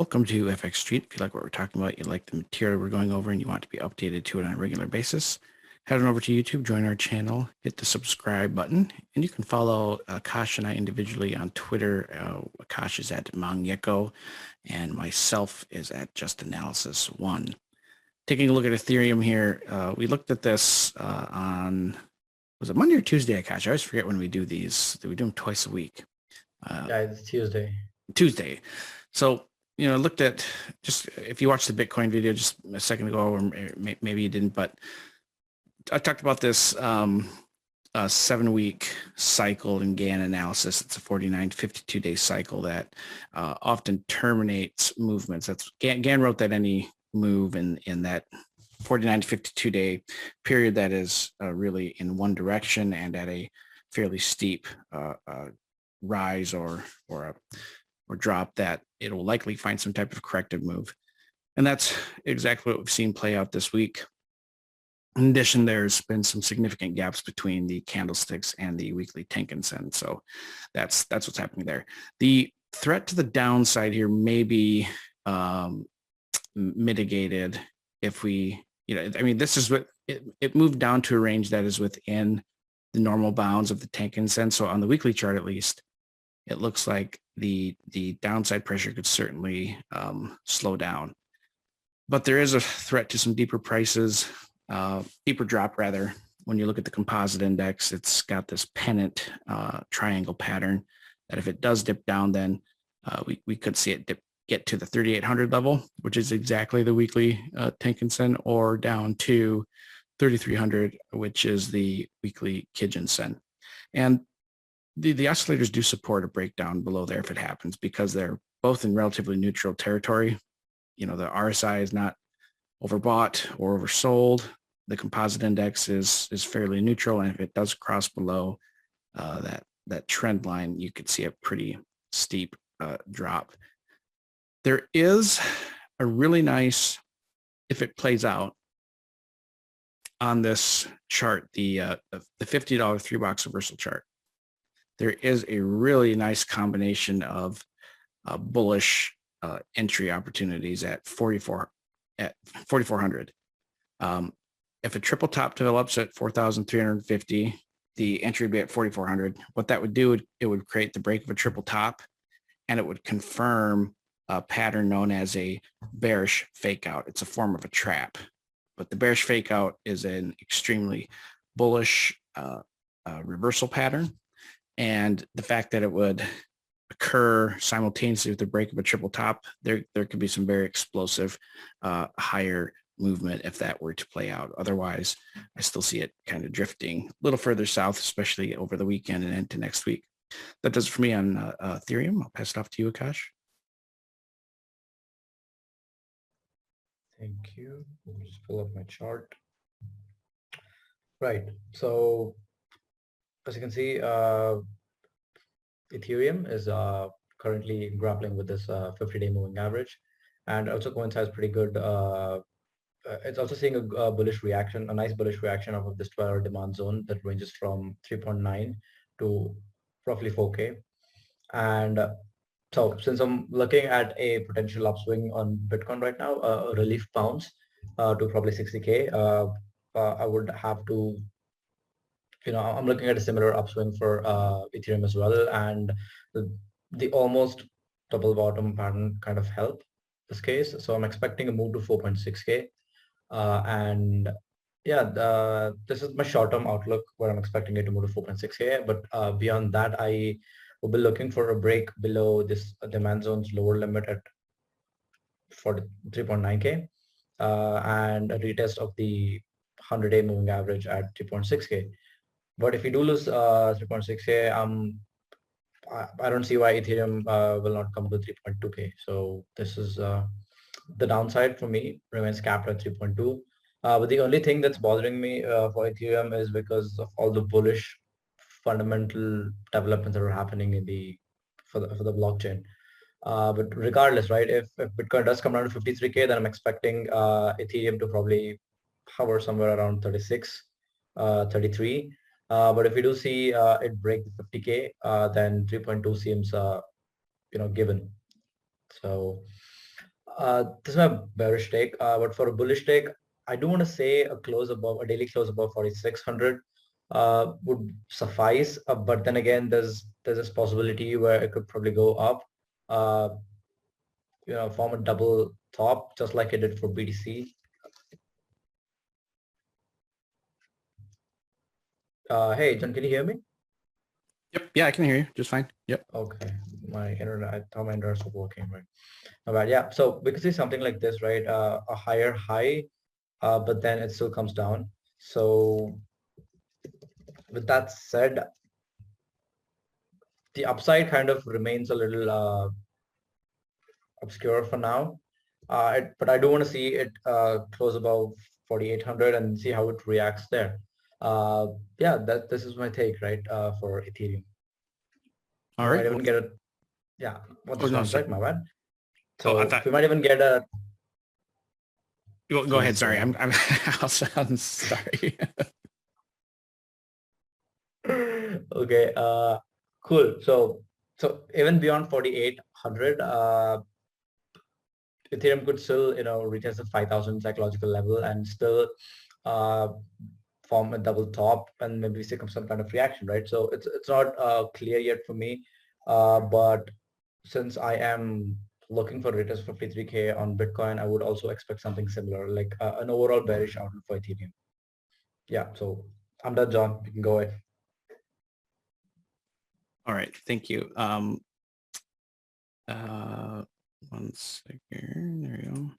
Welcome to FXStreet. If you like what we're talking about, you like the material we're going over, and you want to be updated to it on a regular basis, head on over to YouTube, join our channel, hit the subscribe button, and you can follow Akash and I individually on Twitter. Akash is at Mangyeko, and myself is at JustAnalysis1. Taking a look at Ethereum here, we looked at this on, was it Monday or Tuesday, Akash? I always forget when we do these. We do them twice a week. Yeah, it's Tuesday. Tuesday. So, looked at, just if you watched the Bitcoin video just a second ago, or maybe you didn't, but I talked about this 7-week cycle in Gann analysis. It's a 49 to 52-day cycle that often terminates movements. That's Gann wrote that any move in that 49 to 52-day period that is really in one direction and at a fairly steep rise or drop, that it will likely find some type of corrective move. And that's exactly what we've seen play out this week. In addition, there's been some significant gaps between the candlesticks and the weekly Tenkan Sen. So that's what's happening there. The threat to the downside here may be mitigated if we, this is what it moved down to a range that is within the normal bounds of the Tenkan Sen. So on the weekly chart, at least, it looks like the downside pressure could certainly slow down. But there is a threat to some deeper prices, deeper drop rather. When you look at the composite index, it's got this pennant triangle pattern that if it does dip down, then we could see it get to the 3,800 level, which is exactly the weekly Tenkan Sen, or down to 3,300, which is the weekly Kijun Sen. And the oscillators do support a breakdown below there if it happens, because they're both in relatively neutral territory. The RSI is not overbought or oversold. The composite index is fairly neutral, and if it does cross below that trend line, you could see a pretty steep drop. There is a really nice, if it plays out on this chart, the $50 3-box reversal chart, there is a really nice combination of bullish entry opportunities at 4,400. If a triple top develops at 4,350, the entry would be at 4,400. What that would do, it would create the break of a triple top, and it would confirm a pattern known as a bearish fake out. It's a form of a trap, but the bearish fake out is an extremely bullish reversal pattern. And the fact that it would occur simultaneously with the break of a triple top, there could be some very explosive higher movement if that were to play out. Otherwise, I still see it kind of drifting a little further south, especially over the weekend and into next week. That does it for me on Ethereum. I'll pass it off to you, Akash. Thank you. Let me just pull up my chart. Right. So as you can see, Ethereum is currently grappling with this 50-day moving average, and also coincides pretty good. It's also seeing a bullish reaction, a nice bullish reaction off of this 12-hour demand zone that ranges from 3.9 to roughly 4K. And so since I'm looking at a potential upswing on Bitcoin right now, a relief bounce to probably 60K, I would have to, I'm looking at a similar upswing for Ethereum as well, and the almost double bottom pattern kind of help this case. So I'm expecting a move to 4.6K, and yeah, this is my short-term outlook where I'm expecting it to move to 4.6K. But beyond that, I will be looking for a break below this demand zone's lower limit at 3.9K, and a retest of the 100-day moving average at 3.6K. But if we do lose 3.6K, I don't see why Ethereum will not come to 3.2K. So this is the downside for me remains capped at 3.2. But the only thing that's bothering me for Ethereum is because of all the bullish fundamental developments that are happening in for the blockchain. But regardless, right, if Bitcoin does come down to 53K, then I'm expecting Ethereum to probably hover somewhere around 36, 33. But if we do see it break the 50K, then 3.2 seems given. So This is my bearish take, but for a bullish take, I do want to say a daily close above 4,600 would suffice. But then again, there's this possibility where it could probably go up, uh, form a double top, just like it did for BTC. Hey, John, can you hear me? Yep. Yeah, I can hear you just fine. Yep. Okay. My internet, I thought my internet was working, right? All right. Yeah. So we could see something like this, right? A higher high, but then it still comes down. So with that said, the upside kind of remains a little obscure for now. But I do want to see it close above 4,800 and see how it reacts there. Yeah, this is my take, right, for Ethereum. All We might right. even Well, get a, yeah, oh, just no, one so, sec, my bad. oh, I So thought, we might even get a, go ahead. please go Sorry. ahead. I'm sorry. Okay, cool. So even beyond 4,800, Ethereum could still, retest the 5,000 psychological level and still uh, form a double top and maybe see some kind of reaction, right? So it's not clear yet for me, but since I am looking for retest 53K on Bitcoin, I would also expect something similar, like an overall bearish outlook for Ethereum. Yeah, so I'm done, John. You can go ahead. All right. Thank you. 1 second. There you go.